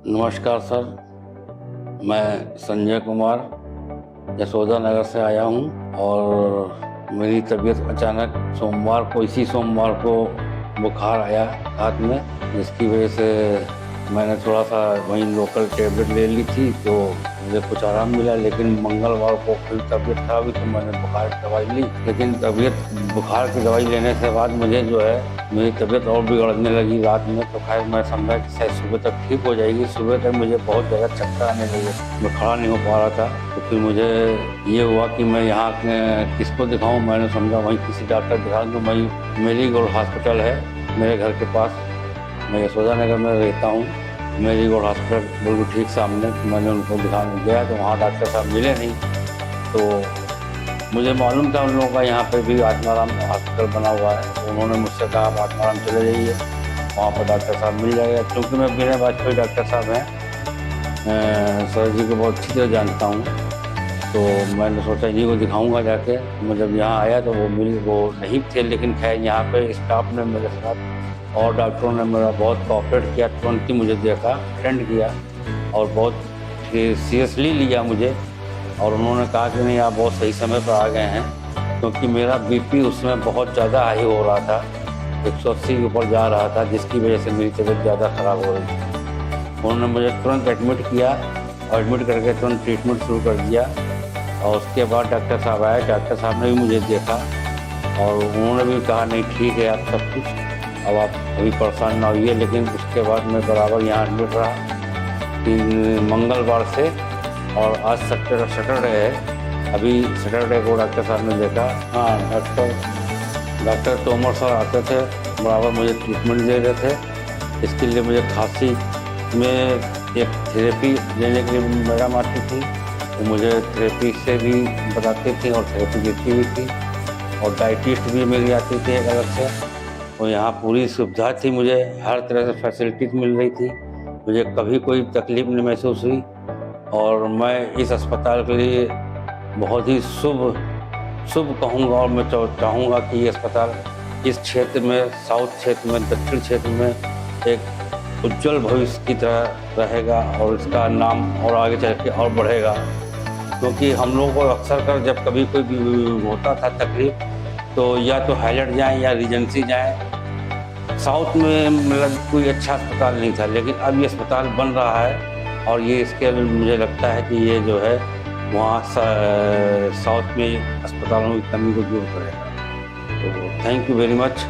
नमस्कार सर, मैं संजय कुमार यशोदा नगर से आया हूँ और मेरी तबीयत अचानक इसी सोमवार को बुखार आया हाथ में, जिसकी वजह से मैंने थोड़ा सा वहीं लोकल टैबलेट ले ली थी तो मुझे कुछ आराम मिला। लेकिन मंगलवार को फिर तबीयत खराब हुई तो मैंने बुखार की दवाई ली। लेकिन बुखार की दवाई लेने के बाद मुझे जो है मेरी तबीयत और बिगड़ने लगी रात में। तो खैर मैं समझा कि शायद सुबह तक ठीक हो जाएगी। सुबह तक मुझे बहुत ज़्यादा चक्कर आने लगे, मैं खड़ा नहीं हो पा रहा था। तो फिर मुझे ये हुआ कि मैं यहाँ किसको दिखाऊं। मैंने समझा वहीं किसी डॉक्टर दिखा दूँ। वहीं मेरीगोल्ड हॉस्पिटल है मेरे घर के पास, मैं यशोदा नगर में रहता हूँ। मेरीगोल्ड हॉस्पिटल बिल्कुल ठीक सामने। मैंने उनको दिखाने गया तो वहाँ डॉक्टर साहब मिले नहीं। तो मुझे मालूम था उन लोगों का यहाँ पे भी आत्माराम हॉस्पिटल बना हुआ है। तो उन्होंने मुझसे कहा आप आत्माराम चले जाइए, वहाँ पर डॉक्टर साहब मिल जाएगा। क्योंकि मैं बिना वाजपेयी डॉक्टर साहब हैं, सर जी को बहुत अच्छी तरह जानता हूँ। तो मैंने सोचा जी को दिखाऊंगा जाके। मैं जब यहाँ आया तो वो नहीं थे। लेकिन खैर यहाँ पे स्टाफ ने मेरे साथ और डॉक्टरों ने मेरा बहुत कोऑपरेट किया। तुरंत ही मुझे देखा, अटेंड किया और बहुत सीरियसली लिया मुझे। और उन्होंने कहा कि नहीं आप बहुत सही समय पर आ गए हैं, क्योंकि मेरा बीपी उस समय बहुत ज़्यादा हाई हो रहा था, 180 के ऊपर जा रहा था, जिसकी वजह से मेरी तबीयत ज़्यादा ख़राब हो रही थी। उन्होंने मुझे तुरंत एडमिट किया और एडमिट करके तुरंत ट्रीटमेंट शुरू कर दिया। और उसके बाद डॉक्टर साहब आए। डॉक्टर साहब ने भी मुझे देखा और उन्होंने भी कहा नहीं ठीक है आप सब कुछ, अब आप अभी परेशान ना होइए। लेकिन उसके बाद मैं बराबर यहाँ एडमिट रहा 3 मंगलवार से। और आज सैटरडे है। अभी सैटरडे को डॉक्टर साहब ने देखा। हाँ, डॉक्टर तोमर सर आते थे, बराबर मुझे ट्रीटमेंट दे रहे थे। इसके लिए मुझे खांसी में एक थेरेपी लेने के लिए मैडम आती थी, तो मुझे थेरेपी से भी बताती थी और थेरेपी देती भी थी। और डाइटिस्ट भी मेरी आती थी एक अलग से। और यहाँ पूरी सुविधा थी, मुझे हर तरह से फैसिलिटीज मिल रही थी। मुझे कभी कोई तकलीफ नहीं महसूस हुई। और मैं इस अस्पताल के लिए बहुत ही शुभ कहूँगा। और मैं चाहूँगा कि ये अस्पताल इस क्षेत्र में, साउथ क्षेत्र में, दक्षिण क्षेत्र में एक उज्जवल भविष्य की तरह रहेगा और इसका नाम और आगे चल के और बढ़ेगा। क्योंकि हम लोगों को अक्सर कर जब कभी कोई होता था तकलीफ तो या तो हाईलाइट जाएँ या रीजेंसी जाएँ। साउथ में मतलब कोई अच्छा अस्पताल नहीं था, लेकिन अब ये अस्पताल बन रहा है और ये इसके मुझे लगता है कि ये जो है वहाँ साउथ में अस्पतालों की कमी को दूर करेगा। तो थैंक यू वेरी मच।